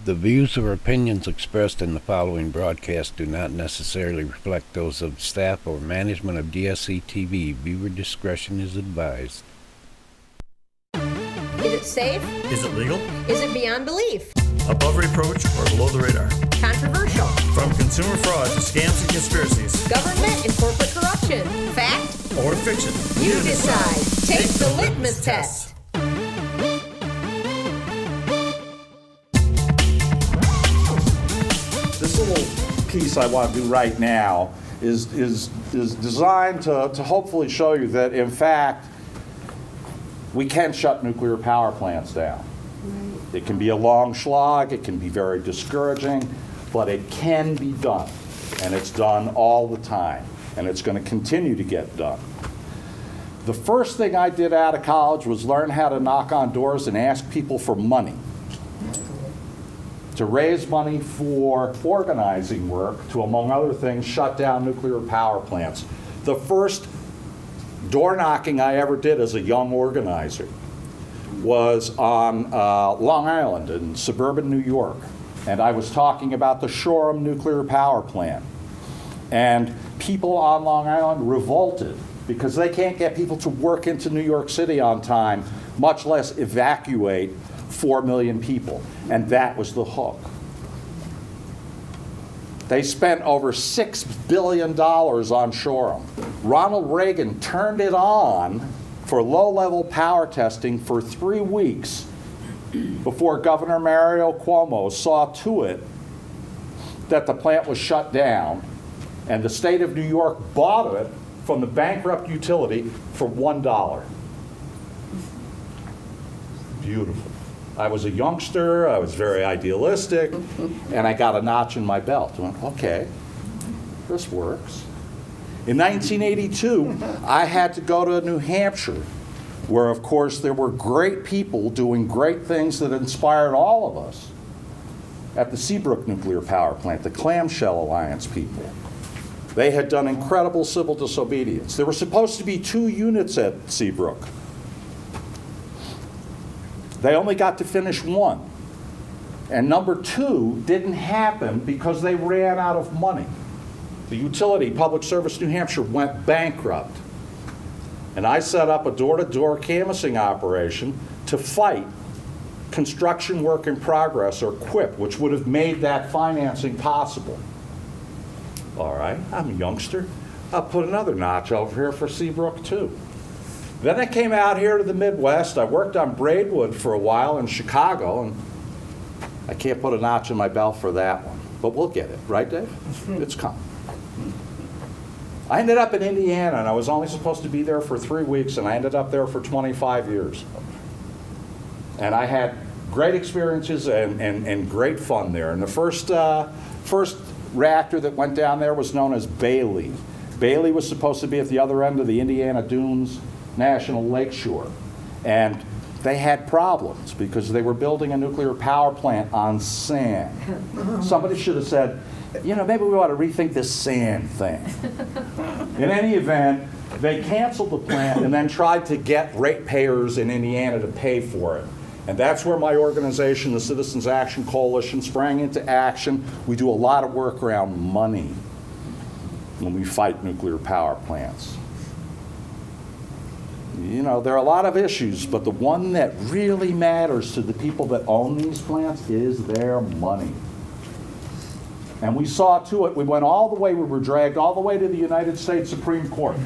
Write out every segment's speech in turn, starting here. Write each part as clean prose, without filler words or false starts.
The views or opinions expressed in the following broadcast do not necessarily reflect those of staff or management of dseTV. Viewer discretion is advised. Is it safe? Is it legal? Is it beyond belief? Above reproach or below the radar? Controversial? From consumer fraud to scams and conspiracies? Government and corporate corruption? Fact or fiction? You decide. Take the litmus test. This little piece I want to do right now is designed to hopefully show you that, in fact, we can shut nuclear power plants down. It can be a long slog, it can be very discouraging, but it can be done. And it's done all the time. And it's going to continue to get done. The first thing I did out of college was learn how to knock on doors and ask people for money, to raise money for organizing work to, among other things, shut down nuclear power plants. The first door knocking I ever did as a young organizer was on Long Island in suburban New York. And I was talking about the Shoreham nuclear power plant. And people on Long Island revolted because they can't get people to work into New York City on time, much less evacuate 4 million people. And that was the hook. They spent over $6 billion on Shoreham. Ronald Reagan turned it on for low-level power testing for 3 weeks before Governor Mario Cuomo saw to it that the plant was shut down, and the state of New York bought it from the bankrupt utility for $1. Beautiful. I was a youngster, I was very idealistic, and I got a notch in my belt. I went, okay, this works. In 1982, I had to go to New Hampshire, where, of course, there were great people doing great things that inspired all of us at the Seabrook nuclear power plant, the Clamshell Alliance people. They had done incredible civil disobedience. There were supposed to be 2 units at Seabrook. They only got to finish 1. And number 2 didn't happen because they ran out of money. The utility, Public Service New Hampshire, went bankrupt. And I set up a door-to-door canvassing operation to fight construction work in progress, or QUIP, which would have made that financing possible. All right, I'm a youngster. I'll put another notch over here for Seabrook too. Then I came out here to the Midwest. I worked on Braidwood for a while in Chicago, and I can't put a notch in my belt for that one. But we'll get it, right, Dave? It's coming. I ended up in Indiana, and I was only supposed to be there for 3 weeks, and I ended up there for 25 years. And I had great experiences and great fun there. And the first reactor that went down there was known as Bailey. Bailey was supposed to be at the other end of the Indiana Dunes National Lakeshore. And they had problems because they were building a nuclear power plant on sand. Somebody should have said, you know, maybe we ought to rethink this sand thing. In any event, they canceled the plant and then tried to get ratepayers in Indiana to pay for it. And that's where my organization, the Citizens Action Coalition, sprang into action. We do a lot of work around money when we fight nuclear power plants. You know, there are a lot of issues, but the one that really matters to the people that own these plants is their money. And we saw to it, we went all the way, we were dragged all the way to the United States Supreme Court.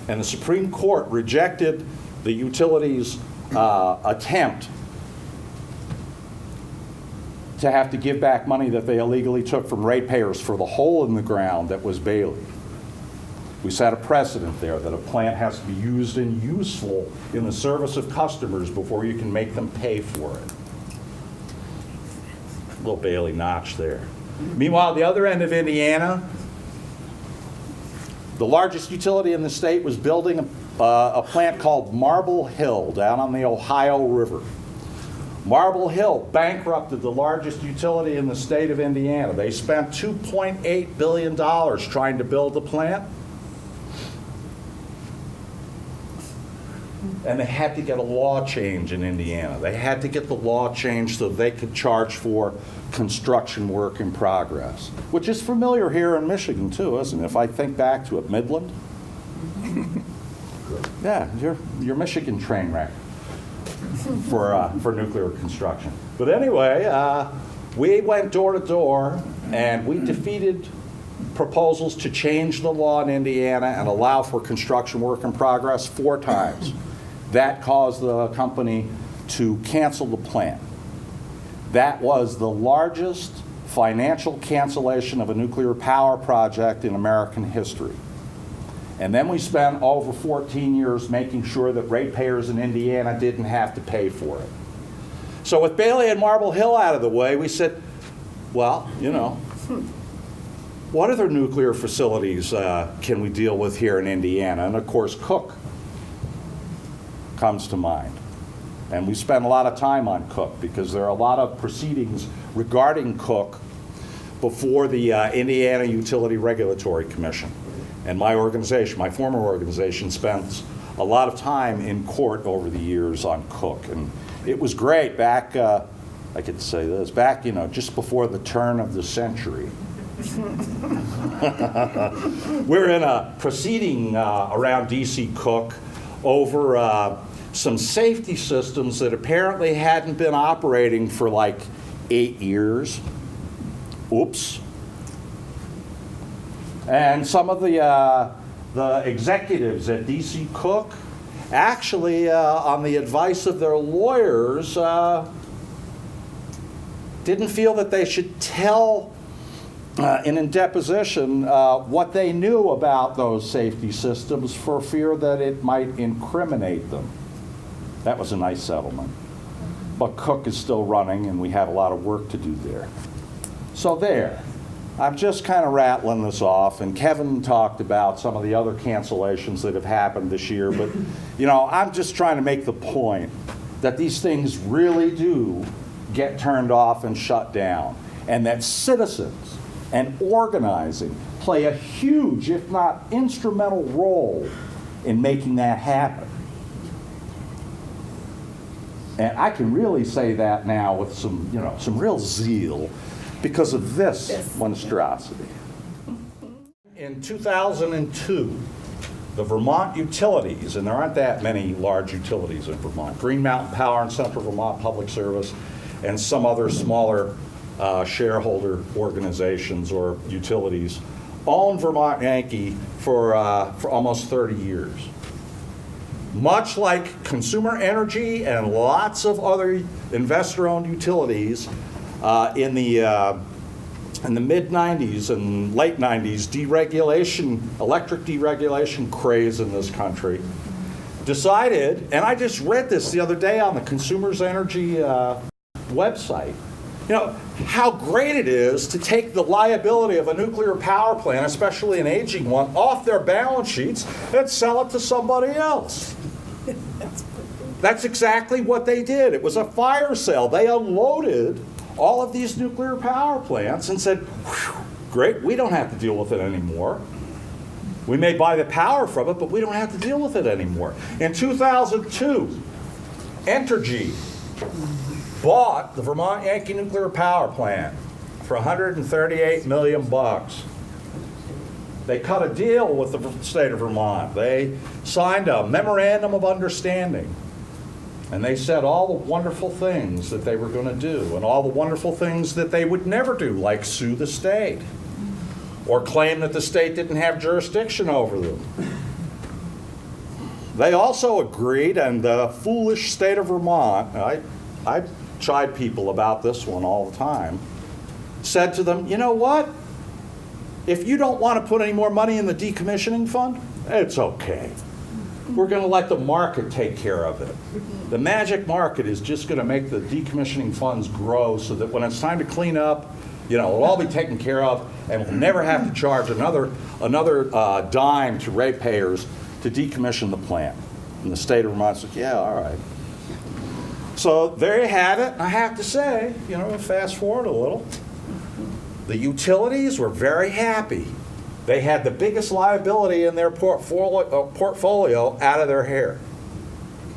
And the Supreme Court rejected the utility's attempt to have to give back money that they illegally took from ratepayers for the hole in the ground that was Bailey. We set a precedent there that a plant has to be used and useful in the service of customers before you can make them pay for it. Little Bailey notch there. Meanwhile, at the other end of Indiana, the largest utility in the state was building a plant called Marble Hill down on the Ohio River. Marble Hill bankrupted the largest utility in the state of Indiana. They spent $2.8 billion trying to build the plant. And they had to get a law change in Indiana. They had to get the law changed so they could charge for construction work in progress, which is familiar here in Michigan too, isn't it? If I think back to it, Midland. Yeah, your Michigan train wreck for nuclear construction. But anyway, we went door to door and we defeated proposals to change the law in Indiana and allow for construction work in progress 4 times. That caused the company to cancel the plant. That was the largest financial cancellation of a nuclear power project in American history. And then we spent over 14 years making sure that ratepayers in Indiana didn't have to pay for it. So with Bailey and Marble Hill out of the way, we said, well, you know, what other nuclear facilities can we deal with here in Indiana? And of course, Cook comes to mind. And we spent a lot of time on Cook because there are a lot of proceedings regarding Cook before the Indiana Utility Regulatory Commission. And my organization, my former organization, spent a lot of time in court over the years on Cook. And it was great back, I could say this, back, you know, just before the turn of the century. We're in a proceeding around D.C. Cook over some safety systems that apparently hadn't been operating for like 8 years. Oops. And some of the executives at D.C. Cook actually, on the advice of their lawyers, didn't feel that they should tell in a deposition what they knew about those safety systems for fear that it might incriminate them. That was a nice settlement. But Cook is still running, and we have a lot of work to do there. So there. I'm just kind of rattling this off, and Kevin talked about some of the other cancellations that have happened this year, but you know, I'm just trying to make the point that these things really do get turned off and shut down, and that citizens and organizing play a huge, if not instrumental role in making that happen. And I can really say that now with some, you know, some real zeal because of this monstrosity. In 2002, the Vermont utilities, and there aren't that many large utilities in Vermont, Green Mountain Power and Central Vermont Public Service, and some other smaller shareholder organizations or utilities, owned Vermont Yankee for almost 30 years. Much like Consumer Energy and lots of other investor-owned utilities in the mid-'90s and late '90s, deregulation, electric deregulation craze in this country, decided, and I just read this the other day on the Consumers Energy website, you know, how great it is to take the liability of a nuclear power plant, especially an aging one, off their balance sheets and sell it to somebody else. That's exactly what they did. It was a fire sale. They unloaded all of these nuclear power plants and said, great, we don't have to deal with it anymore. We may buy the power from it, but we don't have to deal with it anymore. In 2002, Entergy bought the Vermont Yankee Nuclear Power Plant for $138 million. They cut a deal with the state of Vermont. They signed a memorandum of understanding. And they said all the wonderful things that they were going to do and all the wonderful things that they would never do, like sue the state or claim that the state didn't have jurisdiction over them. They also agreed, and the foolish state of Vermont, I chide people about this one all the time, said to them, you know what? if you don't want to put any more money in the decommissioning fund, it's okay. We're going to let the market take care of it. The magic market is just going to make the decommissioning funds grow so that when it's time to clean up, it'll all be taken care of, and we'll never have to charge another dime to ratepayers to decommission the plant. And the state of Vermont said, yeah, all right. So there you have it. I have to say, fast forward a little. The utilities were very happy. They had the biggest liability in their portfolio out of their hair.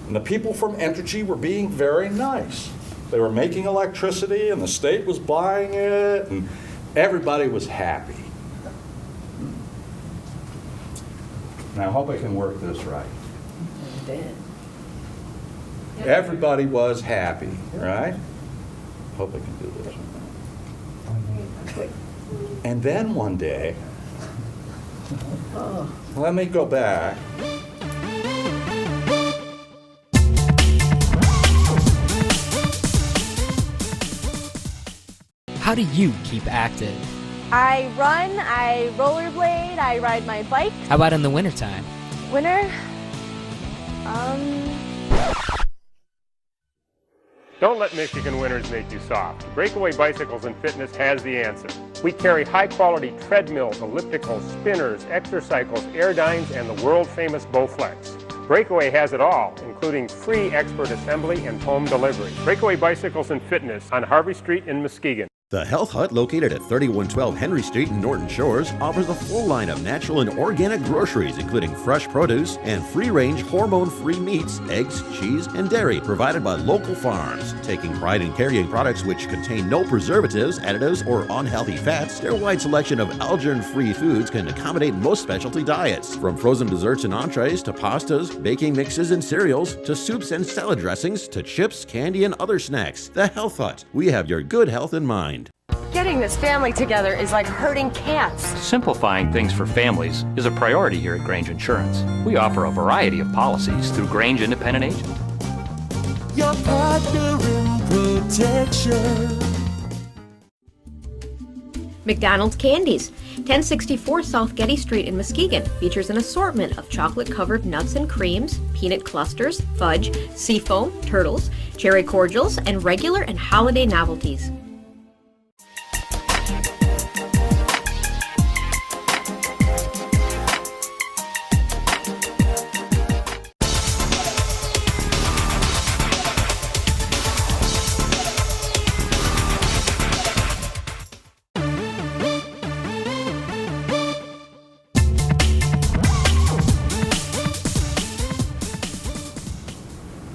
And the people from Entergy were being very nice. They were making electricity, and the state was buying it, and everybody was happy. Now, I hope I can work this right. Everybody was happy, right? Hope I can do this. And then one day, let me go back. How do you keep active? I run, I rollerblade, I ride my bike. How about in the wintertime? Winter? Don't let Michigan winters make you soft. Breakaway Bicycles and Fitness has the answer. We carry high-quality treadmills, ellipticals, spinners, exercycles, airdynes, and the world-famous Bowflex. Breakaway has it all, including free expert assembly and home delivery. Breakaway Bicycles and Fitness on Harvey Street in Muskegon. The Health Hut, located at 3112 Henry Street in Norton Shores, offers a full line of natural and organic groceries, including fresh produce and free-range, hormone-free meats, eggs, cheese, and dairy provided by local farms. Taking pride in carrying products which contain no preservatives, additives, or unhealthy fats, their wide selection of allergen-free foods can accommodate most specialty diets. From frozen desserts and entrees to pastas, baking mixes and cereals, to soups and salad dressings, to chips, candy, and other snacks. The Health Hut. We have your good health in mind. Getting this family together is like herding cats. Simplifying things for families is a priority here at Grange Insurance. We offer a variety of policies through Grange Independent Agent. Your partner in protection. McDonald's Candies, 1064 South Getty Street in Muskegon, features an assortment of chocolate-covered nuts and creams, peanut clusters, fudge, seafoam, turtles, cherry cordials, and regular and holiday novelties.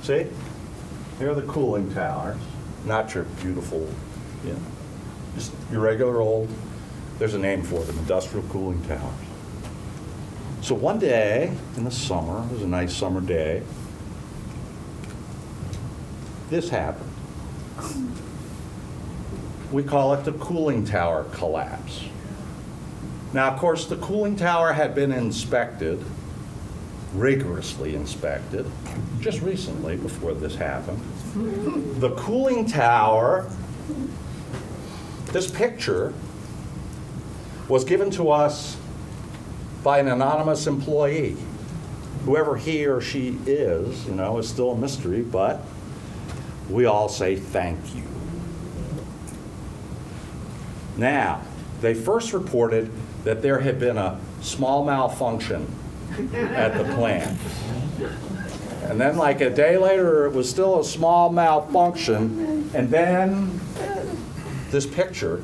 See? Here are the cooling towers. Not your beautiful, just your regular old, there's a name for them, industrial cooling towers. So one day in the summer, it was a nice summer day, this happened. We call it the cooling tower collapse. Now, of course, the cooling tower had been inspected, rigorously inspected, just recently before this happened. The cooling tower, this picture was given to us by an anonymous employee. Whoever he or she is still a mystery, but we all say thank you. Now, they first reported that there had been a small malfunction at the plant. And then like a day later, it was still a small malfunction. And then this picture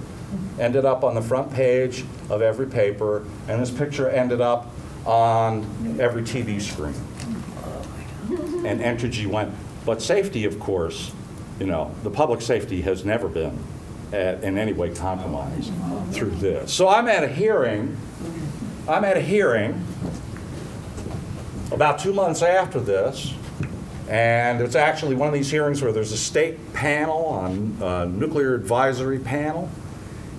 ended up on the front page of every paper, and this picture ended up on every TV screen. And Entergy went, but safety, of course, the public safety has never been in any way compromised through this. So I'm at a hearing about 2 months after this, and it's actually one of these hearings where there's a state panel on nuclear advisory panel,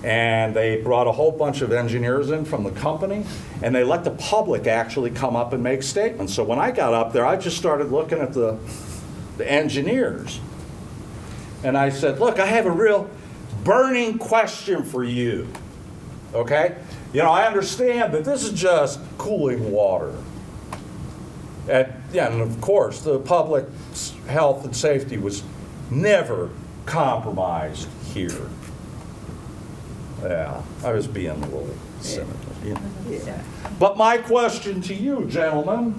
and they brought a whole bunch of engineers in from the company, and they let the public actually come up and make statements. So when I got up there, I just started looking at the engineers, and I said, look, I have a real burning question for you. okay? You know, I understand that this is just cooling water. And of course, the public's health and safety was never compromised here. Yeah, I was being a little cynical. You know. Yeah. But my question to you, gentlemen,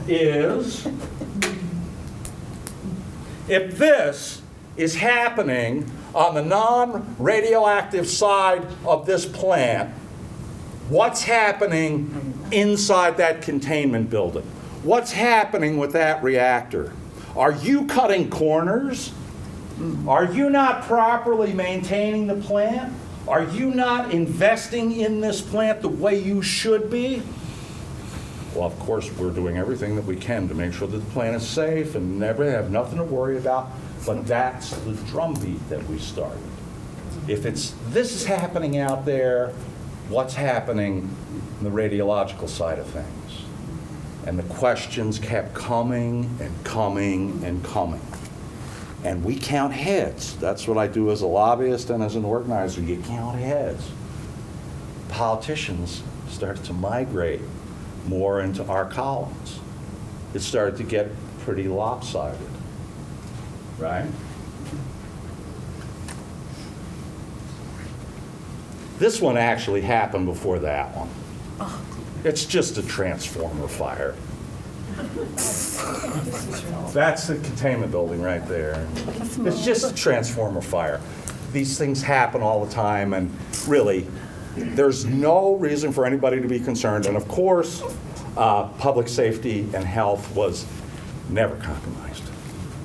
is if this is happening on the non-radioactive side of this plant, what's happening inside that containment building? What's happening with that reactor? Are you cutting corners? Are you not properly maintaining the plant? Are you not investing in this plant the way you should be? Well, of course, we're doing everything that we can to make sure that the plant is safe and never have nothing to worry about, but that's the drumbeat that we started. If this is happening out there, what's happening in the radiological side of things? And the questions kept coming and coming and coming. And we count heads. That's what I do as a lobbyist and as an organizer. You count heads. Politicians started to migrate more into our columns. It started to get pretty lopsided, right? This one actually happened before that one. It's just a transformer fire. That's the containment building right there. It's just a transformer fire. These things happen all the time, and really, there's no reason for anybody to be concerned. And of course, public safety and health was never compromised.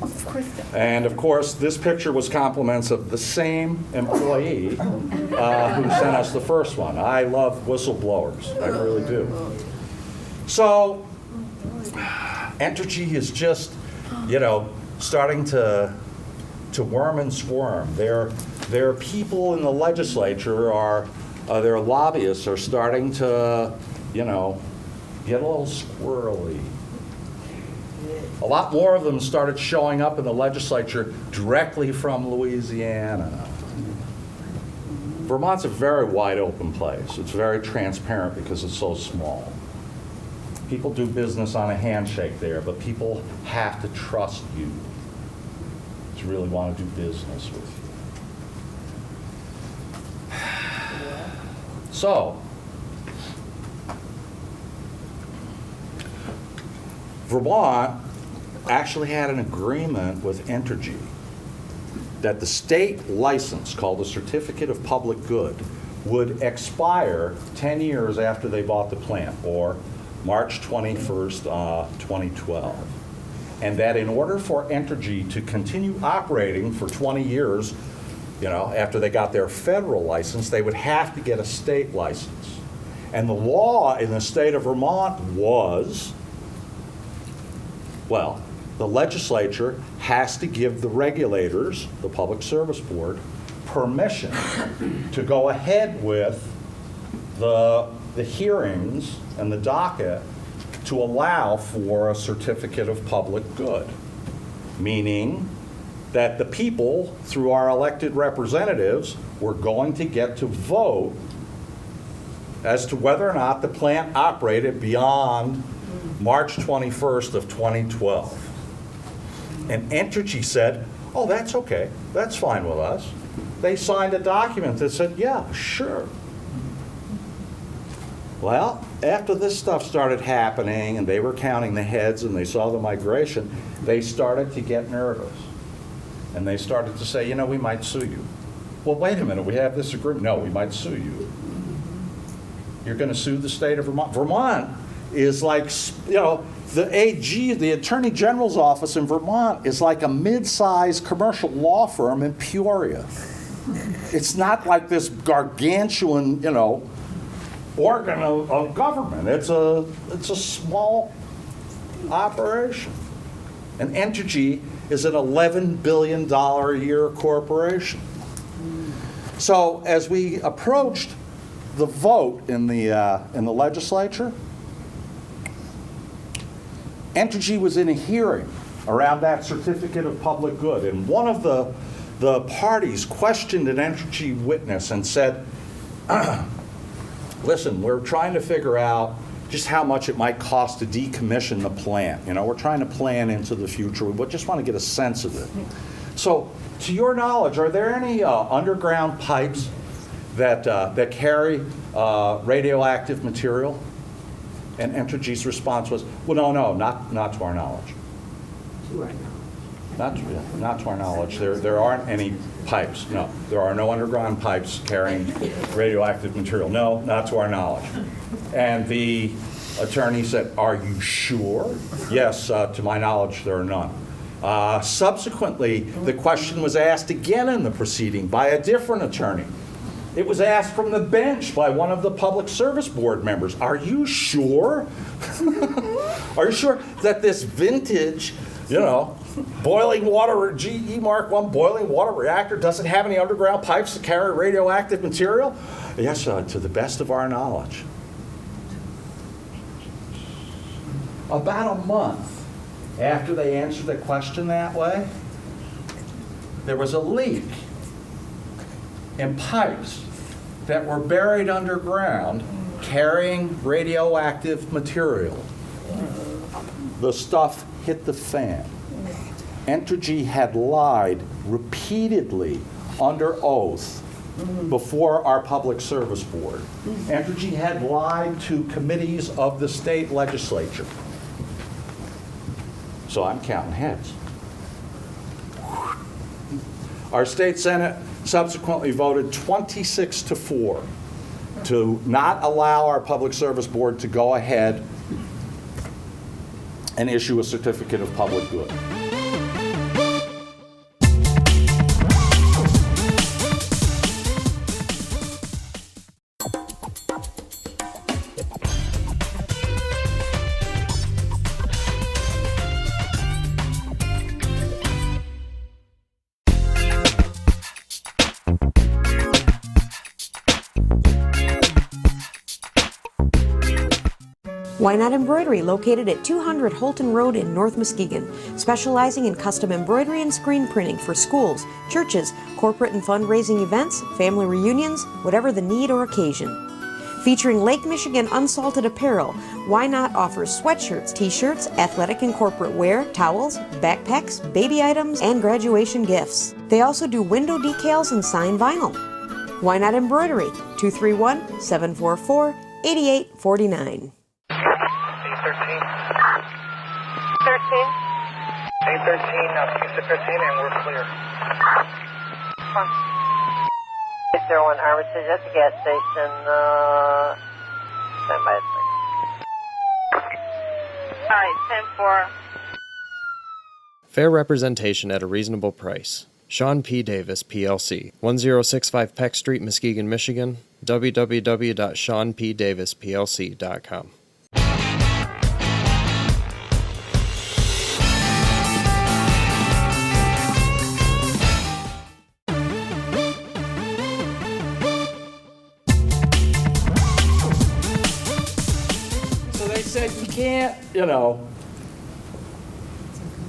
Of course. And of course, this picture was compliments of the same employee who sent us the first one. I love whistleblowers, I really do. So, Entergy is just, starting to worm and squirm. Their people in the legislature their lobbyists are starting to, get a little squirrely. A lot more of them started showing up in the legislature directly from Louisiana. Vermont's a very wide open place. It's very transparent because it's so small. People do business on a handshake there, but people have to trust you to really want to do business with you. So, Vermont actually had an agreement with Entergy that the state license, called the Certificate of Public Good, would expire 10 years after they bought the plant, or March 21st, 2012. And that in order for Entergy to continue operating for 20 years, after they got their federal license, they would have to get a state license. And the law in the state of Vermont was, the legislature has to give the regulators, the Public Service Board, permission to go ahead with the hearings and the docket to allow for a certificate of public good, meaning that the people, through our elected representatives, were going to get to vote as to whether or not the plant operated beyond March 21st of 2012. And Entergy said, oh, that's okay, that's fine with us. They signed a document that said, yeah, sure. Well, after this stuff started happening and they were counting the heads and they saw the migration, they started to get nervous. And they started to say, we might sue you. Well, wait a minute, we have this agreement. No, we might sue you. You're going to sue the state of Vermont. Vermont is like, the AG, the Attorney General's office in Vermont is like a mid-sized commercial law firm in Peoria. It's not like this gargantuan, organ of government. It's a small operation. And Entergy is an $11 billion a year corporation. So as we approached the vote in the legislature, Entergy was in a hearing around that certificate of public good, and one of the parties questioned an Entergy witness and said, listen, we're trying to figure out just how much it might cost to decommission the plant. You know, we're trying to plan into the future. We just want to get a sense of it. So, to your knowledge, are there any underground pipes that carry radioactive material? And Entergy's response was, well, no, not to our knowledge. Not to our knowledge. There aren't any pipes. No, there are no underground pipes carrying radioactive material. No, not to our knowledge. And the attorney said, are you sure? Yes, to my knowledge, there are none. Subsequently, the question was asked again in the proceeding by a different attorney. It was asked from the bench by one of the Public Service Board members. Are you sure? Are you sure that this vintage, boiling water, GE Mark I boiling water reactor doesn't have any underground pipes to carry radioactive material? Yes, to the best of our knowledge. About a month after they answered the question that way, there was a leak in pipes that were buried underground carrying radioactive material. The stuff hit the fan. Entergy had lied repeatedly under oath before our Public Service Board. Entergy had lied to committees of the state legislature. So I'm counting heads. Our state Senate subsequently voted 26-4 to not allow our Public Service Board to go ahead and issue a certificate of public good. Why Not Embroidery, located at 200 Holton Road in North Muskegon, specializing in custom embroidery and screen printing for schools, churches, corporate and fundraising events, family reunions, whatever the need or occasion. Featuring Lake Michigan unsalted apparel, Why Not offers sweatshirts, t-shirts, athletic and corporate wear, towels, backpacks, baby items, and graduation gifts. They also do window decals and signed vinyl. Why Not Embroidery, 231-744-8849. 813, exit 15, and we're clear. 01 Armitage at the gas station, stand by a second. Alright, 10-4. Fair representation at a reasonable price. Sean P. Davis, PLC, 1065 Peck Street, Muskegon, Michigan, www.seanpdavisplc.com.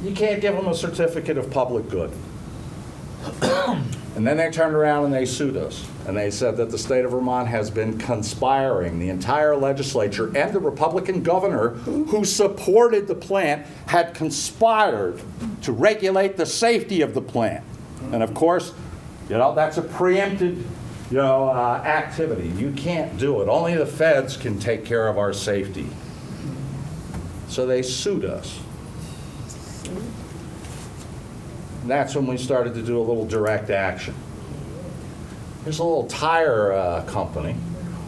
You can't give them a certificate of public good. And then they turned around and they sued us. And they said that the state of Vermont has been conspiring. The entire legislature and the Republican governor who supported the plant had conspired to regulate the safety of the plant. And of course, that's a preempted, activity. You can't do it. Only the feds can take care of our safety. So they sued us. And that's when we started to do a little direct action. Here's a little tire company.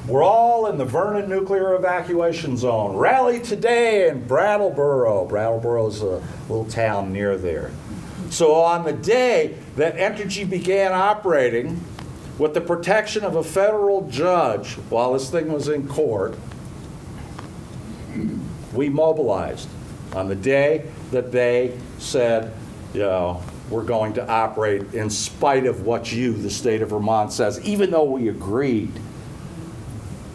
We're all in the Vernon Nuclear Evacuation Zone. Rally today in Brattleboro. Brattleboro's a little town near there. So on the day that Entergy began operating, with the protection of a federal judge while this thing was in court, we mobilized on the day that they said, we're going to operate in spite of what you, the state of Vermont, says, even though we agreed.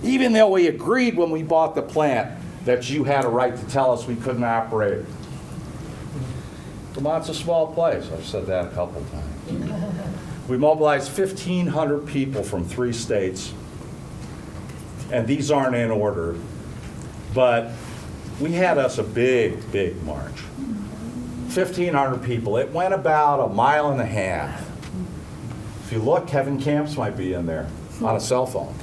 Even though we agreed when we bought the plant that you had a right to tell us we couldn't operate it. Vermont's a small place. I've said that a couple times. We mobilized 1,500 people from 3 states. and these aren't in order, but we had us a big, big march. 1,500 people. It went about a mile and a half. If you look, Kevin Camps might be in there on a cell phone.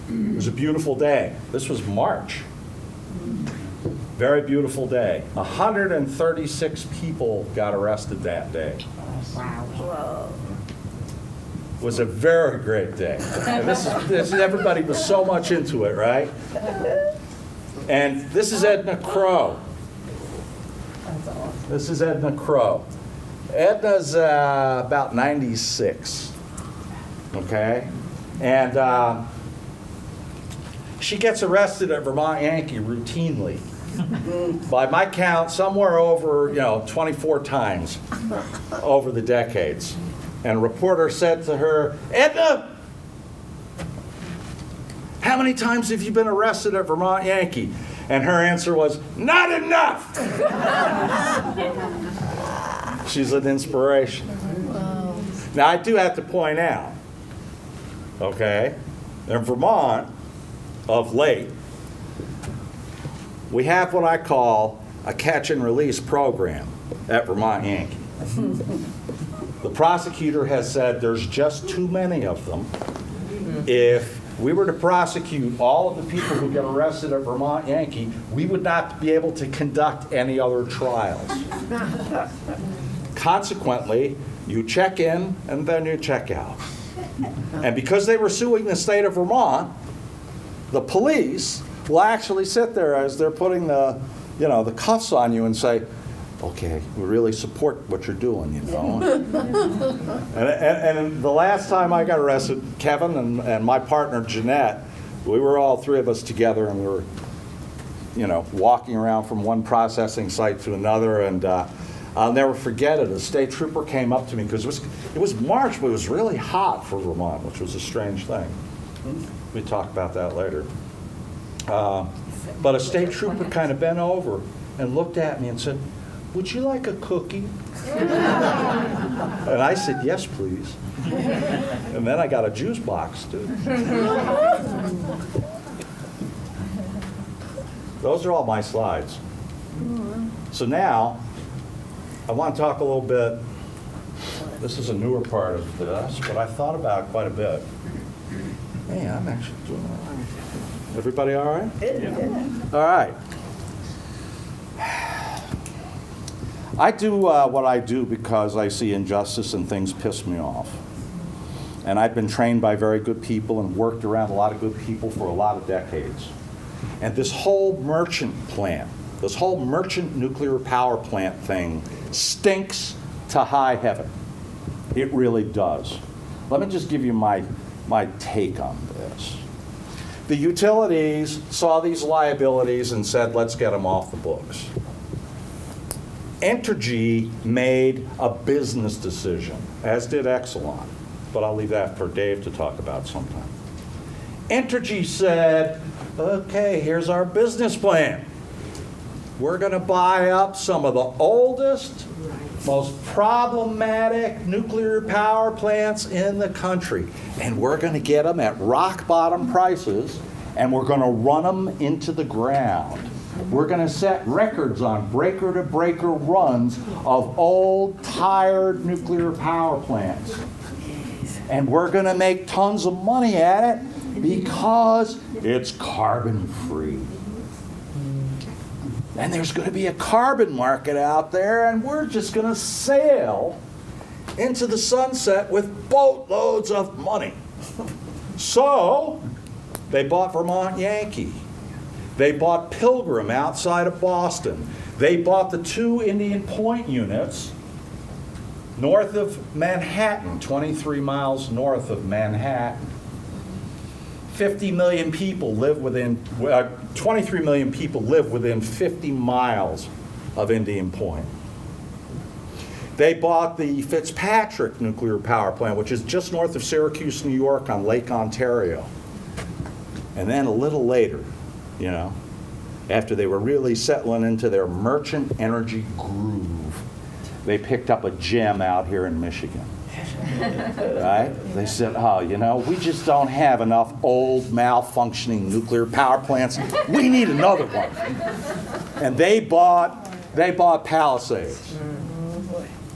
It was a beautiful day. This was March. Very beautiful day. 136 people got arrested that day. Wow. It was a very great day. And this is everybody was so much into it, right? And this is Edna Crow. This is Edna Crow. Edna's about 96, okay? And she gets arrested at Vermont Yankee routinely. By my count, somewhere over, 24 times over the decades. And a reporter said to her, Edna, how many times have you been arrested at Vermont Yankee? And her answer was, not enough. She's an inspiration. Wow. Now, I do have to point out, okay, in Vermont, of late, we have what I call a catch and release program at Vermont Yankee. The prosecutor has said there's just too many of them. If we were to prosecute all of the people who get arrested at Vermont Yankee, we would not be able to conduct any other trials. Consequently, you check in and then you check out. And because they were suing the state of Vermont, the police will actually sit there as they're putting the cuffs on you and say, okay, we really support what you're doing, And the last time I got arrested, Kevin and my partner Jeanette, we were all three of us together, and we were, walking around from one processing site to another, and I'll never forget it. A state trooper came up to me because it was March, but it was really hot for Vermont, which was a strange thing. We talk about that later. But a state trooper kind of bent over and looked at me and said, would you like a cookie? And I said, yes, please. And then I got a juice box, too. Those are all my slides. So now, I want to talk a little bit. This is a newer part of this, but I thought about it quite a bit. Hey, I'm actually doing all right. Everybody all right? Yeah. All right. I do what I do because I see injustice and things piss me off. And I've been trained by very good people and worked around a lot of good people for a lot of decades. And this whole merchant nuclear power plant thing stinks to high heaven. It really does. Let me just give you my take on this. The utilities saw these liabilities and said, let's get them off the books. Entergy made a business decision, as did Exelon, but I'll leave that for Dave to talk about sometime. Entergy said, okay, here's our business plan. We're going to buy up some of the oldest, most problematic nuclear power plants in the country, and we're going to get them at rock bottom prices, and we're going to run them into the ground. We're going to set records on breaker-to-breaker runs of old, tired nuclear power plants. And we're going to make tons of money at it because it's carbon-free. And there's going to be a carbon market out there, and we're just going to sail into the sunset with boatloads of money. So they bought Vermont Yankee. They bought Pilgrim outside of Boston. They bought the 2 Indian Point units north of Manhattan, 23 miles north of Manhattan. 50 million people live within, 23 million people live within 50 miles of Indian Point. They bought the Fitzpatrick nuclear power plant, which is just north of Syracuse, New York on Lake Ontario. And then a little later, after they were really settling into their merchant energy groove, they picked up a gem out here in Michigan. Right? They said, oh, you know, we just don't have enough old malfunctioning nuclear power plants. We need another one. And they bought Palisades.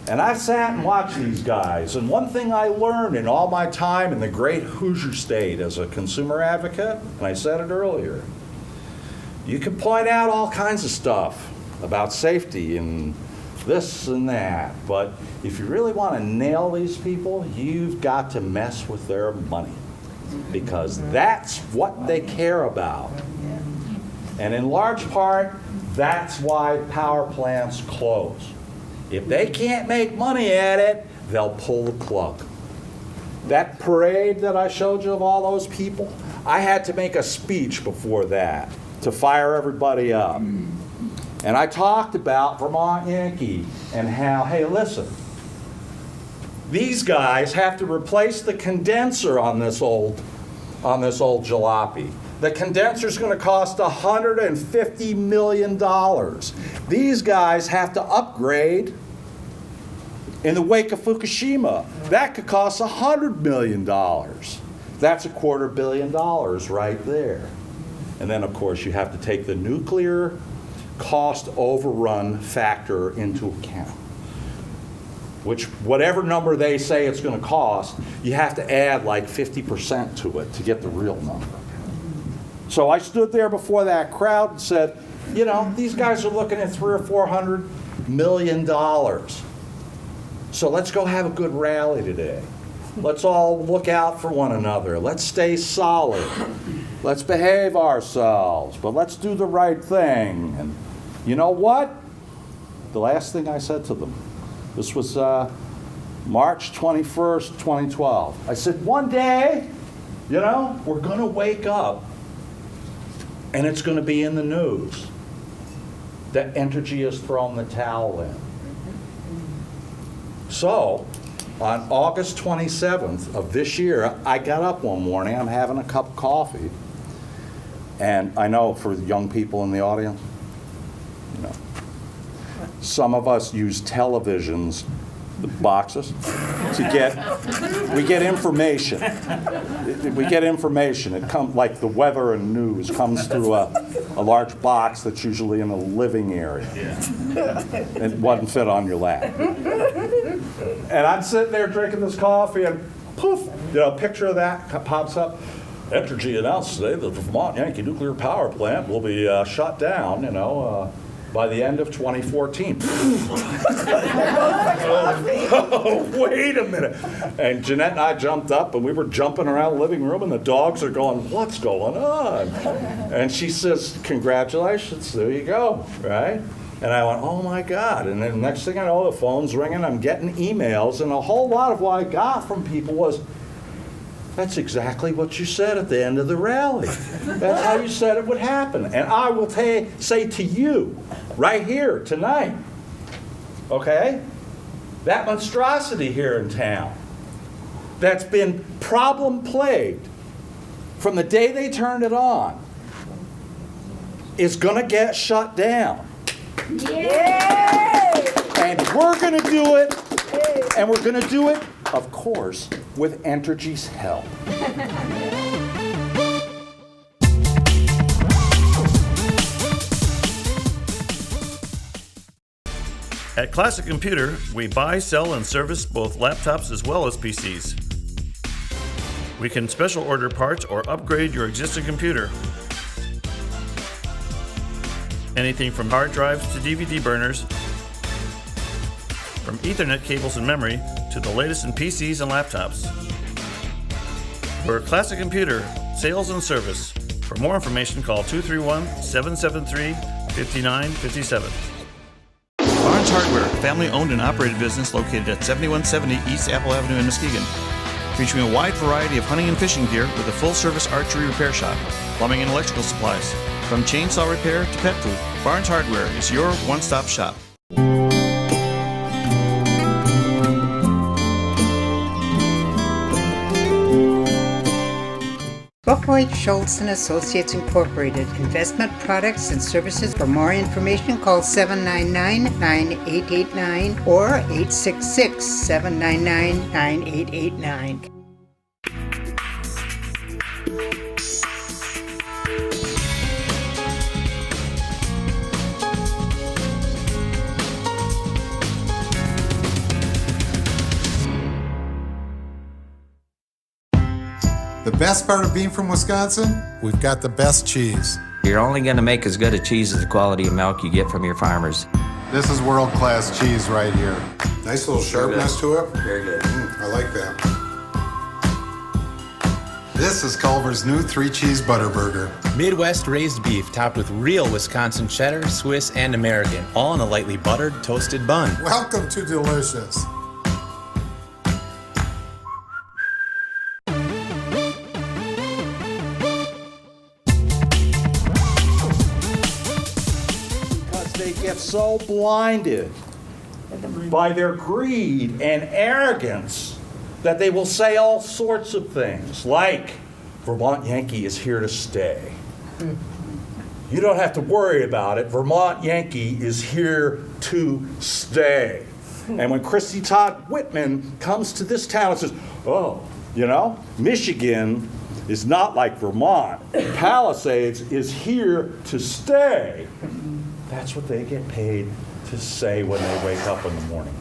And I sat and watched these guys, and one thing I learned in all my time in the great Hoosier State as a consumer advocate, and I said it earlier, you can point out all kinds of stuff about safety and this and that, but if you really want to nail these people, you've got to mess with their money, because that's what they care about. And in large part, that's why power plants close. If they can't make money at it, they'll pull the plug. That parade that I showed you of all those people, I had to make a speech before that to fire everybody up. And I talked about Vermont Yankee and how, hey, listen, these guys have to replace the condenser on this old jalopy. The condenser's going to cost $150 million. These guys have to upgrade in the wake of Fukushima. That could cost $100 million. That's $250 million right there. And then, of course, you have to take the nuclear cost overrun factor into account, which whatever number they say it's going to cost, you have to add like 50% to it to get the real number. So I stood there before that crowd and said, you know, these guys are looking at $300 or $400 million. So let's go have a good rally today. Let's all look out for one another. Let's stay solid. Let's behave ourselves, but let's do the right thing. And you know what? The last thing I said to them, this was March 21st, 2012. I said, one day, you know, we're going to wake up and it's going to be in the news that Entergy has thrown the towel in. So, on August 27th of this year, I got up one morning, I'm having a cup of coffee, and I know for the young people in the audience, you know, some of us use televisions, the boxes, we get information. We get information. It comes like the weather and news comes through a large box that's usually in a living area. It wouldn't fit on your lap. And I'm sitting there drinking this coffee, and poof, you know, a picture of that pops up. Entergy announced today that the Vermont Yankee nuclear power plant will be shut down, you know, by the end of 2014. Oh, wait a minute. And Jeanette and I jumped up, and we were jumping around the living room, and the dogs are going, what's going on? And she says, congratulations, there you go, right? And I went, oh my God. And then next thing I know, the phone's ringing, I'm getting emails, and a whole lot of what I got from people was, that's exactly what you said at the end of the rally. That's how you said it would happen. And I will say to you, right here, tonight, okay, that monstrosity here in town that's been problem-plagued from the day they turned it on is going to get shut down. Yay! And we're going to do it, and we're going to do it, of course, with Entergy's help. At Classic Computer, we buy, sell, and service both laptops as well as PCs. We can special order parts or upgrade your existing computer. Anything from hard drives to DVD burners, from Ethernet cables and memory to the latest in PCs and laptops. We're Classic Computer, sales and service. For more information, call 231-773-5957. Barnes Hardware, family-owned and operated business located at 7170 East Apple Avenue in Muskegon. Featuring a wide variety of hunting and fishing gear with a full-service archery repair shop, plumbing and electrical supplies. From chainsaw repair to pet food, Barnes Hardware is your one-stop shop. Buckwheat Schultz & Associates Incorporated, investment products and services. For more information, call 799-9889 or 866-799-9889. The best part of being from Wisconsin? We've got the best cheese. You're only going to make as good a cheese as the quality of milk you get from your farmers. This is world-class cheese right here. Nice little sharpness to it. Very good. I like that. This is Culver's new 3-cheese butter burger. Midwest raised beef topped with real Wisconsin cheddar, Swiss, and American, all in a lightly buttered, toasted bun. Welcome to delicious. So blinded by their greed and arrogance that they will say all sorts of things like, Vermont Yankee is here to stay. You don't have to worry about it. Vermont Yankee is here to stay. And when Christy Todd Whitman comes to this town and says, oh, you know, Michigan is not like Vermont. Palisades is here to stay. That's what they get paid to say when they wake up in the morning.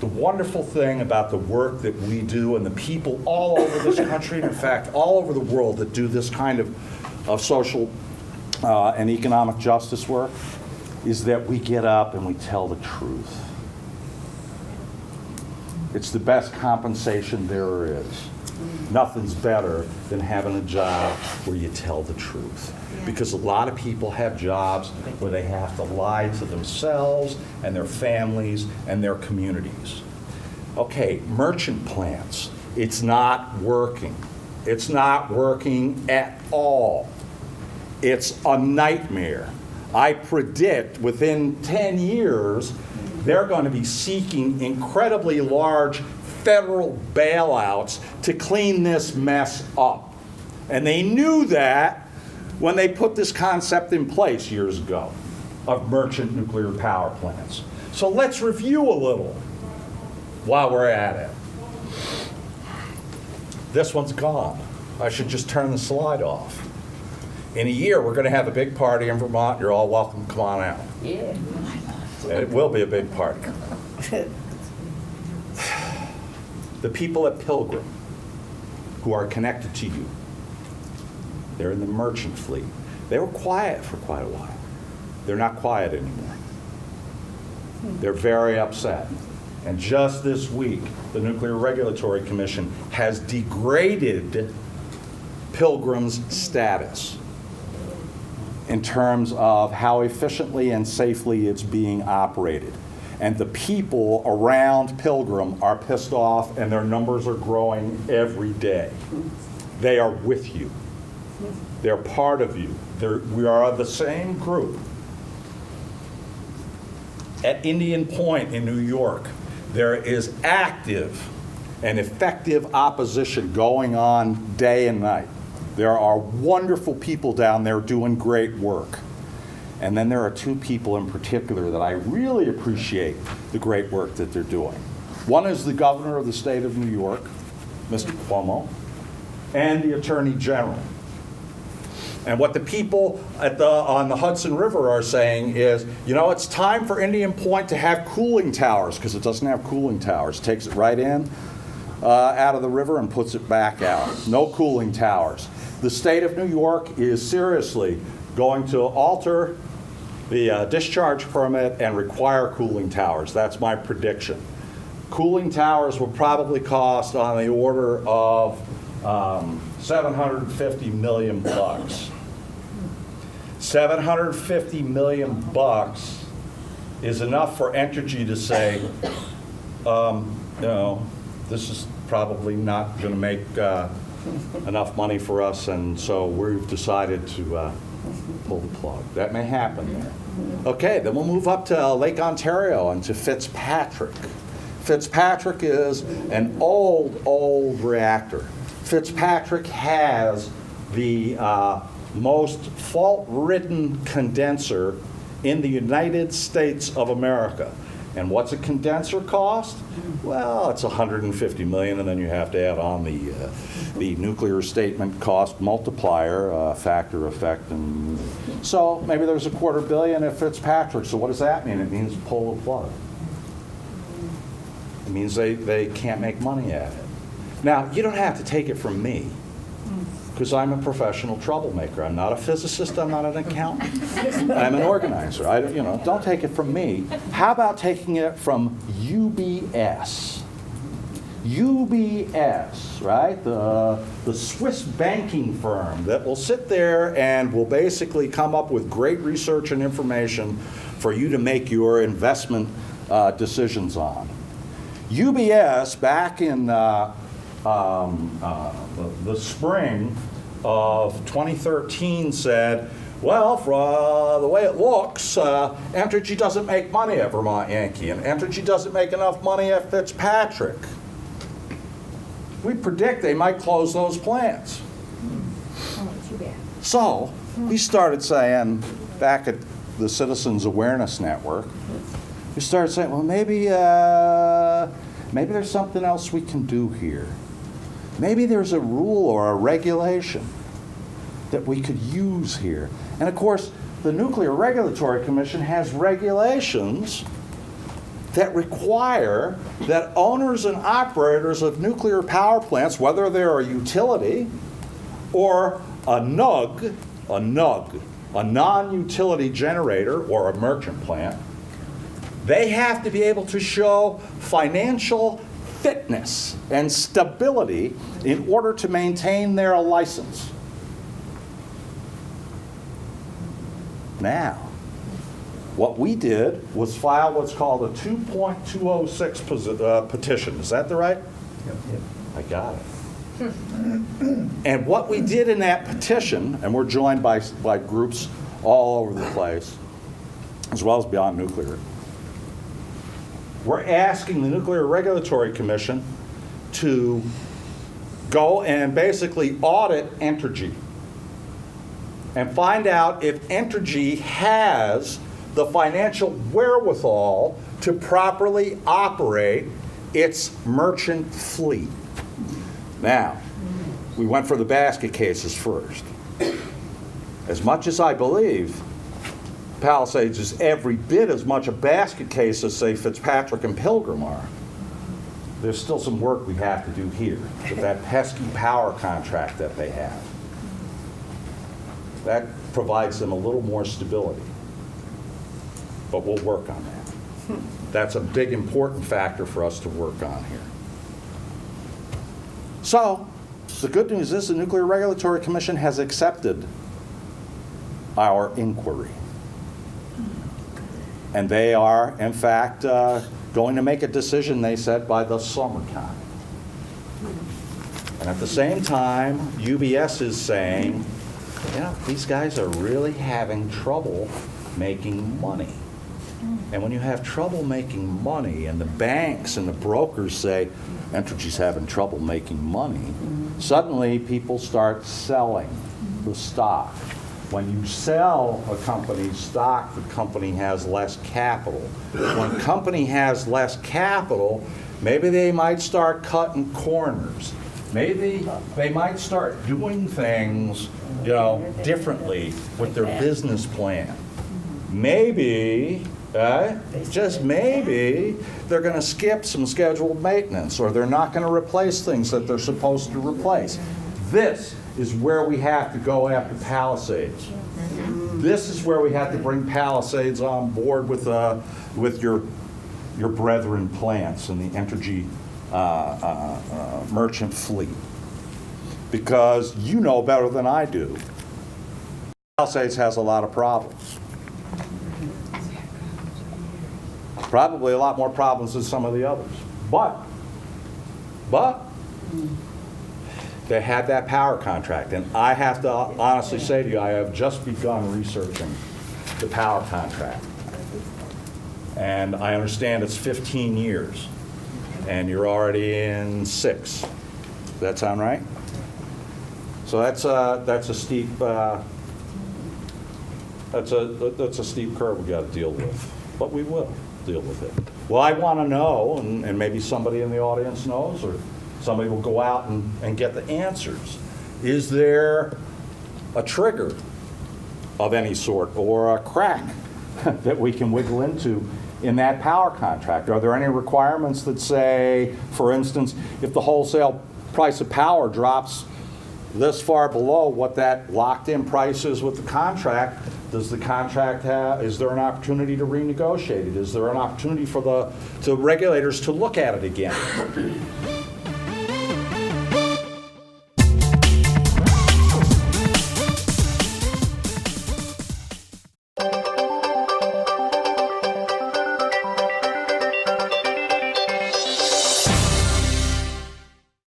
The wonderful thing about the work that we do and the people all over this country, and in fact, all over the world that do this kind of social and economic justice work, is that we get up and we tell the truth. It's the best compensation there is. Nothing's better than having a job where you tell the truth. Because a lot of people have jobs where they have to lie to themselves and their families and their communities. Okay, merchant plants, it's not working. It's not working at all. It's a nightmare. I predict within 10 years, they're going to be seeking incredibly large federal bailouts to clean this mess up. And they knew that when they put this concept in place years ago of merchant nuclear power plants. So let's review a little while we're at it. This one's gone. I should just turn the slide off. In a year, we're going to have a big party in Vermont. You're all welcome to come on out. Yeah. And it will be a big party. The people at Pilgrim who are connected to you, they're in the merchant fleet. They were quiet for quite a while. They're not quiet anymore. They're very upset. And just this week, the Nuclear Regulatory Commission has degraded Pilgrim's status in terms of how efficiently and safely it's being operated. And the people around Pilgrim are pissed off, and their numbers are growing every day. They are with you. They're part of you. We are the same group. At Indian Point in New York, there is active and effective opposition going on day and night. There are wonderful people down there doing great work. And then there are two people in particular that I really appreciate the great work that they're doing. One is the governor of the state of New York, Mr. Cuomo, and the Attorney General. And what the people on the Hudson River are saying is, you know, it's time for Indian Point to have cooling towers, because it doesn't have cooling towers. It takes it right in, out of the river and puts it back out. No cooling towers. The state of New York is seriously going to alter the discharge permit and require cooling towers. That's my prediction. Cooling towers will probably cost on the order of $750 million bucks. $750 million bucks is enough for Entergy to say, no, this is probably not going to make enough money for us, and so we've decided to pull the plug. That may happen there. Okay, then we'll move up to Lake Ontario and to Fitzpatrick. Fitzpatrick is an old reactor. Fitzpatrick has the most fault-ridden condenser in the United States of America. And what's a condenser cost? Well, it's $150 million, and then you have to add on the nuclear statement cost multiplier, factor effect, and so maybe there's $250 million at Fitzpatrick. So what does that mean? It means pull the plug. It means they can't make money at it. Now, you don't have to take it from me, because I'm a professional troublemaker. I'm not a physicist. I'm not an accountant. I'm an organizer. Don't take it from me. How about taking it from UBS? UBS, right? The Swiss banking firm that will sit there and will basically come up with great research and information for you to make your investment decisions on. UBS, back in the spring of 2013, said, well, for the way it looks, Entergy doesn't make money at Vermont Yankee, and Entergy doesn't make enough money at Fitzpatrick. We predict they might close those plants. So we started saying, back at the Citizens Awareness Network, we started saying, well, maybe there's something else we can do here. Maybe there's a rule or a regulation that we could use here. And of course, the Nuclear Regulatory Commission has regulations that require that owners and operators of nuclear power plants, whether they're a utility or a NUG, a non-utility generator or a merchant plant, they have to be able to show financial fitness and stability in order to maintain their license. Now, what we did was file what's called a 2.206 petition. Is that the right? Yep. I got it. And what we did in that petition, and we're joined by groups all over the place, as well as Beyond Nuclear, we're asking the Nuclear Regulatory Commission to go and basically audit Entergy and find out if Entergy has the financial wherewithal to properly operate its merchant fleet. Now, we went for the basket cases first. As much as I believe Palisades is every bit as much a basket case as, say, Fitzpatrick and Pilgrim are, there's still some work we have to do here with that pesky power contract that they have. That provides them a little more stability. But we'll work on that. That's a big, important factor for us to work on here. So, the good news is the Nuclear Regulatory Commission has accepted our inquiry. And they are, in fact, going to make a decision, they said, by the summertime. And at the same time, UBS is saying, these guys are really having trouble making money. And when you have trouble making money, and the banks and the brokers say, Entergy's having trouble making money, suddenly people start selling the stock. When you sell a company's stock, the company has less capital. When a company has less capital, maybe they might start cutting corners. Maybe they might start doing things, differently with their business plan. Maybe, just maybe, they're going to skip some scheduled maintenance, or they're not going to replace things that they're supposed to replace. This is where we have to go after Palisades. This is where we have to bring Palisades on board with your brethren plants and the Entergy merchant fleet. Because you know better than I do, Palisades has a lot of problems. Probably a lot more problems than some of the others. But they had that power contract. And I have to honestly say to you, I have just begun researching the power contract. And I understand it's 15 years. And you're already in 6. Does that sound right? So that's a steep that's a steep curve we got to deal with, but we will deal with it. Well, I want to know, and maybe somebody in the audience knows, or somebody will go out and get the answers. Is there a trigger of any sort or a crack that we can wiggle into in that power contract? Are there any requirements that say, for instance, if the wholesale price of power drops this far below what that locked-in price is with the contract, does the contract have, is there an opportunity to renegotiate it? Is there an opportunity for the regulators to look at it again?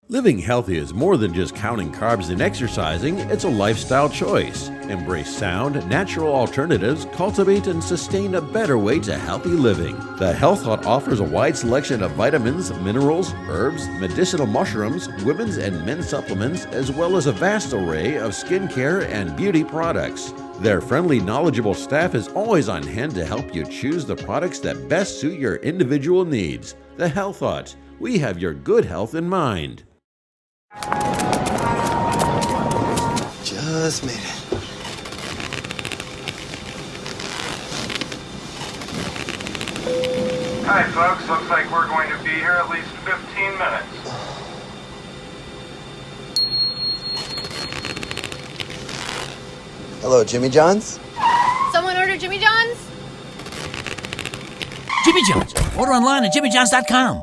Living healthy is more than just counting carbs and exercising, it's a lifestyle choice. Embrace sound, natural alternatives, cultivate and sustain a better way to healthy living. The Health Hut offers a wide selection of vitamins, minerals, herbs, medicinal mushrooms, women's and men's supplements, as well as a vast array of skincare and beauty products. Their friendly, knowledgeable staff is always on hand to help you choose the products that best suit your individual needs. The Health Hut. We have your good health in mind. Just made it. Hi, folks. Looks like we're going to be here at least 15 minutes. Hello, Jimmy John's? Someone order Jimmy John's? Jimmy John's. Order online at jimmyjohns.com.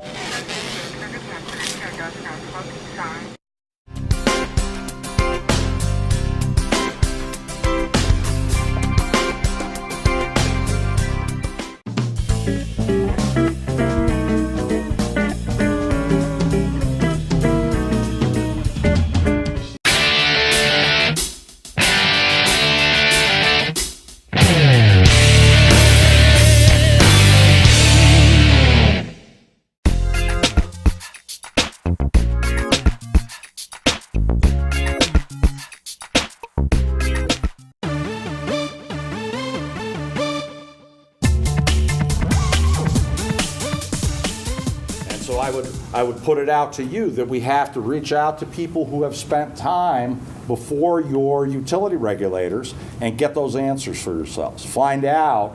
I would put it out to you that we have to reach out to people who have spent time before your utility regulators and get those answers for yourselves. Find out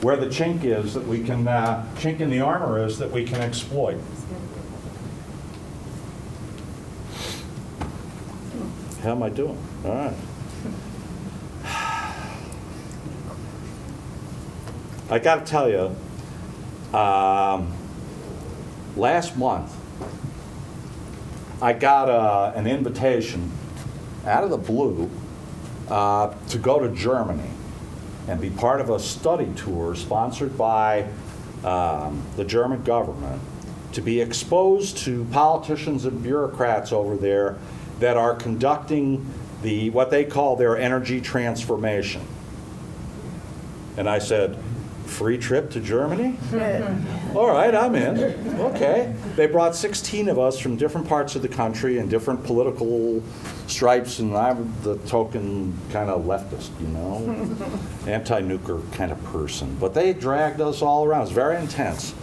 where the chink is that we can, chink in the armor is that we can exploit. How am I doing? All right. I got to tell you, last month, I got an invitation out of the blue to go to Germany and be part of a study tour sponsored by the German government to be exposed to politicians and bureaucrats over there that are conducting what they call their energy transformation. And I said, free trip to Germany? All right, I'm in. Okay. They brought 16 of us from different parts of the country and different political stripes, and I'm the token kind of leftist, you know, anti-nuclear kind of person. But they dragged us all around. It was very intense.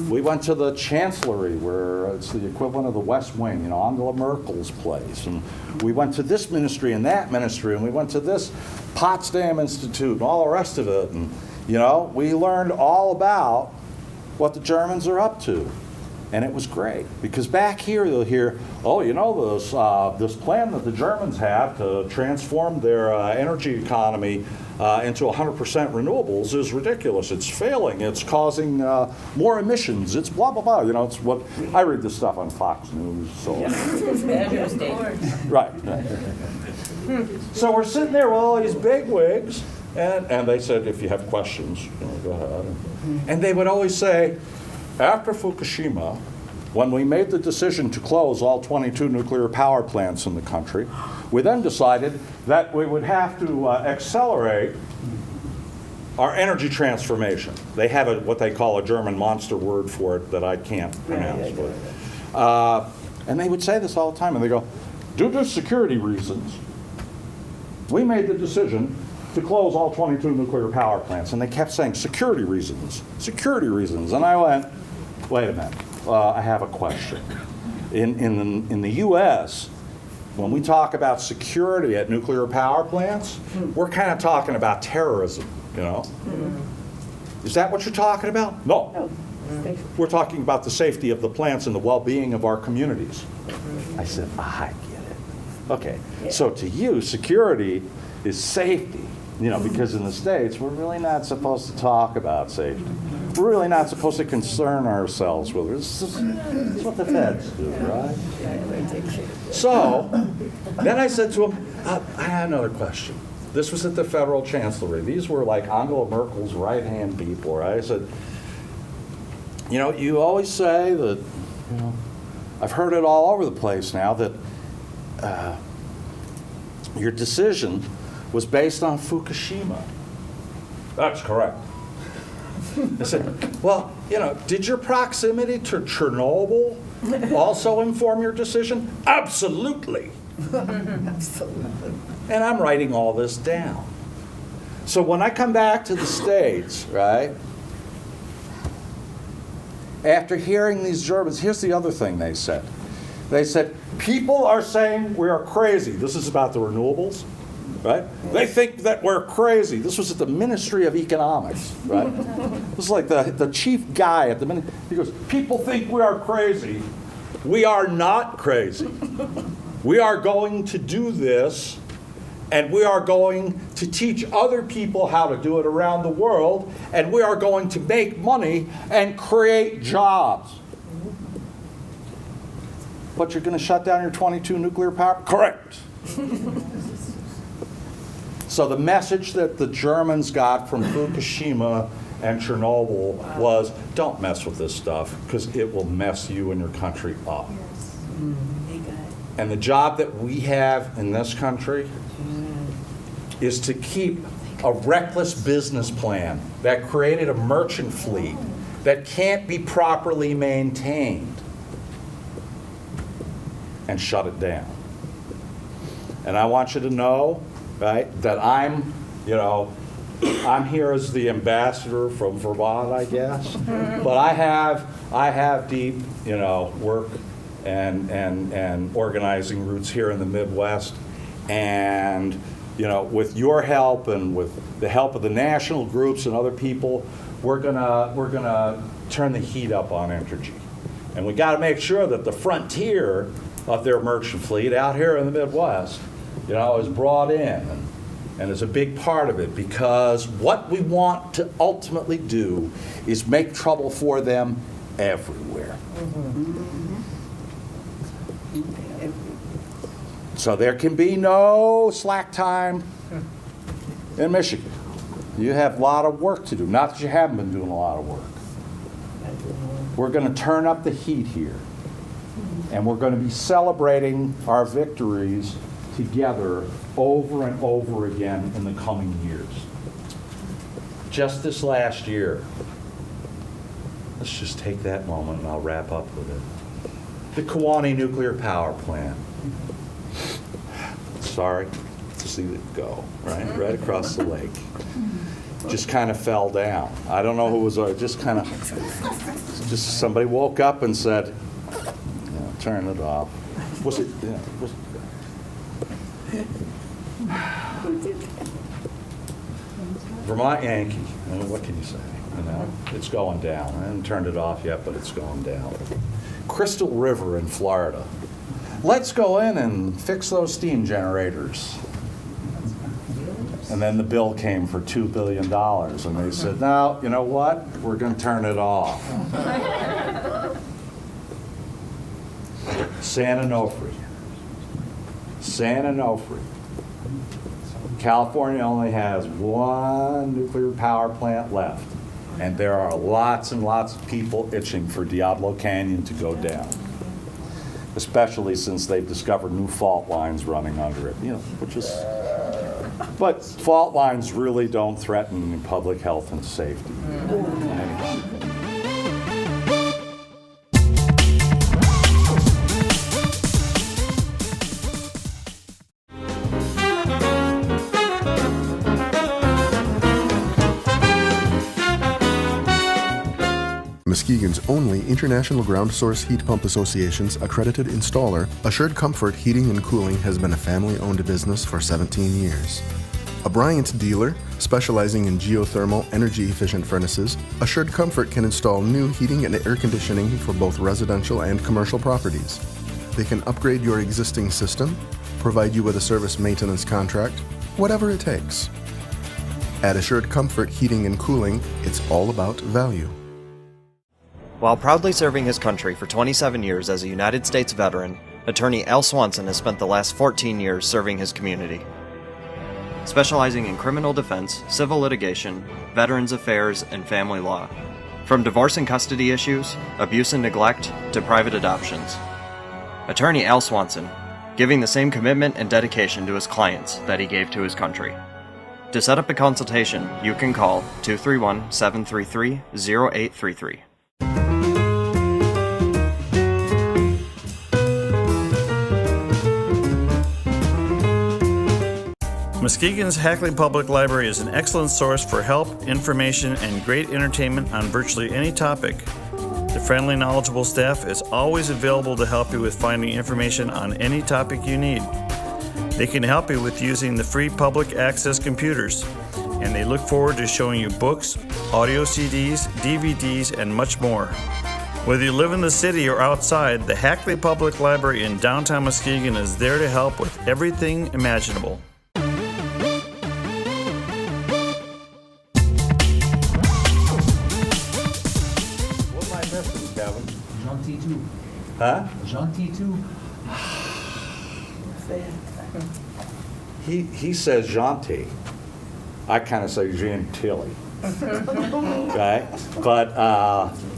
We went to the Chancellery, where it's the equivalent of the West Wing, you know, Angela Merkel's place. And we went to this ministry and that ministry, and we went to this Potsdam Institute and all the rest of it. And you know, we learned all about what the Germans are up to. And it was great, because back here you'll hear, oh, you know, this plan that the Germans have to transform their energy economy into 100% renewables is ridiculous. It's failing. It's causing more emissions. It's blah, blah, blah. You know, it's what, I read this stuff on Fox News. So. Right. So we're sitting there with all these bigwigs. And they said, if you have questions, you know, go ahead. And they would always say, after Fukushima, when we made the decision to close all 22 nuclear power plants in the country, we then decided that we would have to accelerate our energy transformation. They have what they call a German monster word for it that I can't pronounce. And they would say this all the time, and they go, due to security reasons, we made the decision to close all 22 nuclear power plants. And they kept saying, security reasons, security reasons. And I went, wait a minute, I have a question. In the U.S., when we talk about security at nuclear power plants, we're kind of talking about terrorism, you know? Is that what you're talking about? No. We're talking about the safety of the plants and the well-being of our communities. I said, I get it. Okay, so to you, security is safety, you know, because in the States, we're really not supposed to talk about safety. We're really not supposed to concern ourselves with it. This is what the feds do, right? So, then I said to him, I had another question. This was at the federal chancellery. These were like Angela Merkel's right-hand people, right? I said, you know, you always say that, you know, I've heard it all over the place now, that your decision was based on Fukushima. That's correct. I said, well, you know, did your proximity to Chernobyl also inform your decision? Absolutely. Absolutely. And I'm writing all this down. So when I come back to the States, right, after hearing these Germans, here's the other thing they said. They said, people are saying we are crazy. This is about the renewables, right? They think that we're crazy. This was at the Ministry of Economics, right? This is like the chief guy at the ministry. He goes, people think we are crazy. We are not crazy. We are going to do this, and we are going to teach other people how to do it around the world, and we are going to make money and create jobs. But you're going to shut down your 22 nuclear power? Correct. So the message that the Germans got from Fukushima and Chernobyl was, don't mess with this stuff, because it will mess you and your country up. And the job that we have in this country is to keep a reckless business plan that created a merchant fleet that can't be properly maintained and shut it down. And I want you to know, right, that I'm here as the ambassador from Vermont, I guess. But I have deep, work and organizing roots here in the Midwest. And, with your help and with the help of the national groups and other people, we're gonna turn the heat up on Entergy. And we got to make sure that the frontier of their merchant fleet out here in the Midwest, is brought in and is a big part of it, because what we want to ultimately do is make trouble for them everywhere. So there can be no slack time in Michigan. You have a lot of work to do. Not that you haven't been doing a lot of work. We're going to turn up the heat here. And we're going to be celebrating our victories together over and over again in the coming years. Just this last year, let's just take that moment and I'll wrap up with it. The Kewaunee nuclear power plant. Sorry to see it go, right across the lake. Just kind of fell down. I don't know who was, just somebody woke up and said, turn it off. Was it, Vermont Yankee, what can you say? It's going down. I haven't turned it off yet, but it's going down. Crystal River in Florida. Let's go in and fix those steam generators. And then the bill came for $2 billion, and they said, no, you know what? We're going to turn it off. San Onofre. California only has one nuclear power plant left, and there are lots and lots of people itching for Diablo Canyon to go down, especially since they've discovered new fault lines running under it, but fault lines really don't threaten public health and safety. Michigan's only International Ground Source Heat Pump Association's accredited installer, Assured Comfort Heating and Cooling has been a family-owned business for 17 years. A Bryant dealer specializing in geothermal, energy-efficient furnaces, Assured Comfort can install new heating and air conditioning for both residential and commercial properties. They can upgrade your existing system, provide you with a service maintenance contract, whatever it takes. At Assured Comfort Heating and Cooling, it's all about value. While proudly serving his country for 27 years as a United States veteran, attorney Al Swanson has spent the last 14 years serving his community. Specializing in criminal defense, civil litigation, veterans affairs, and family law. From divorce and custody issues, abuse and neglect, to private adoptions. Attorney Al Swanson, giving the same commitment and dedication to his clients that he gave to his country. To set up a consultation, you can call 231-733-0833. Muskegon's Hackley Public Library is an excellent source for help, information, and great entertainment on virtually any topic. The friendly, knowledgeable staff is always available to help you with finding information on any topic you need. They can help you with using the free public access computers, and they look forward to showing you books, audio CDs, DVDs, and much more. Whether you live in the city or outside, the Hackley Public Library in downtown Muskegon is there to help with everything imaginable. Huh? Gentil too. He says gentil. I kind of say gentilly. Okay? But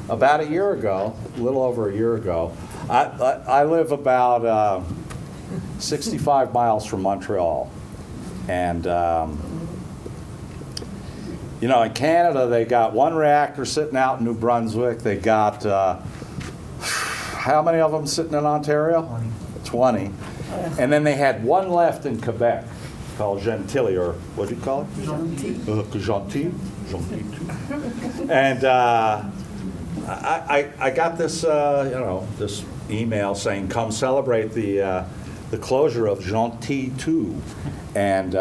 about a year ago, a little over a year ago, I live about 65 miles from Montreal. And, in Canada, they got one reactor sitting out in New Brunswick. They got, how many of them sitting in Ontario? 20. And then they had one left in Quebec called Gentilly, or what do you call it? Gentil. Gentil. And I got this, this email saying, come celebrate the closure of Gentil 2. And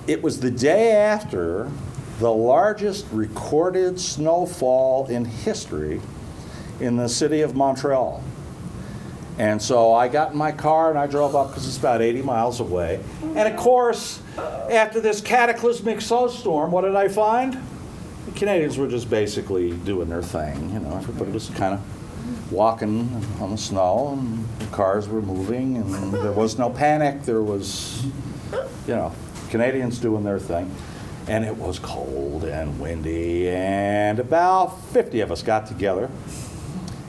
it was the day after the largest recorded snowfall in history in the city of Montreal. And so I got in my car and I drove up because it's about 80 miles away. And of course, after this cataclysmic snowstorm, what did I find? The Canadians were just basically doing their thing. Everybody was kind of walking on the snow and the cars were moving and there was no panic. There was, Canadians doing their thing. And it was cold and windy, and about 50 of us got together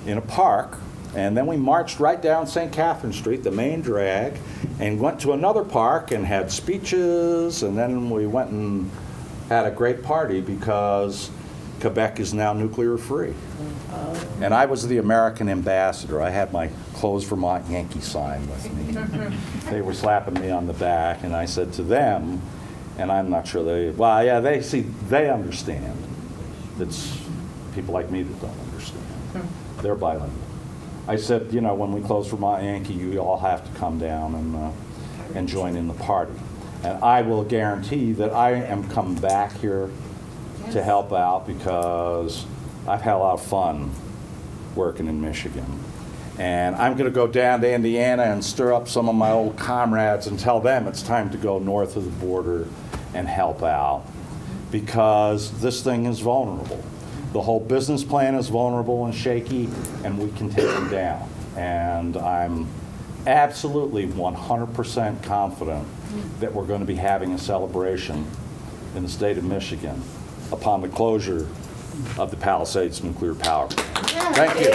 in a park, and then we marched right down St. Catherine Street, the main drag, and went to another park and had speeches, and then we went and had a great party because Quebec is now nuclear free. And I was the American ambassador. I had my Close Vermont Yankee sign with me. They were slapping me on the back, and I said to them, and I'm not sure they understand. It's people like me that don't understand. They're bilingual. I said, when we close Vermont Yankee, you all have to come down and join in the party. And I will guarantee that I am coming back here to help out because I've had a lot of fun working in Michigan. And I'm going to go down to Indiana and stir up some of my old comrades and tell them it's time to go north of the border and help out because this thing is vulnerable. The whole business plan is vulnerable and shaky, and we can take them down. And I'm absolutely 100% confident that we're going to be having a celebration in the state of Michigan upon the closure of the Palisades nuclear power plant. Thank you.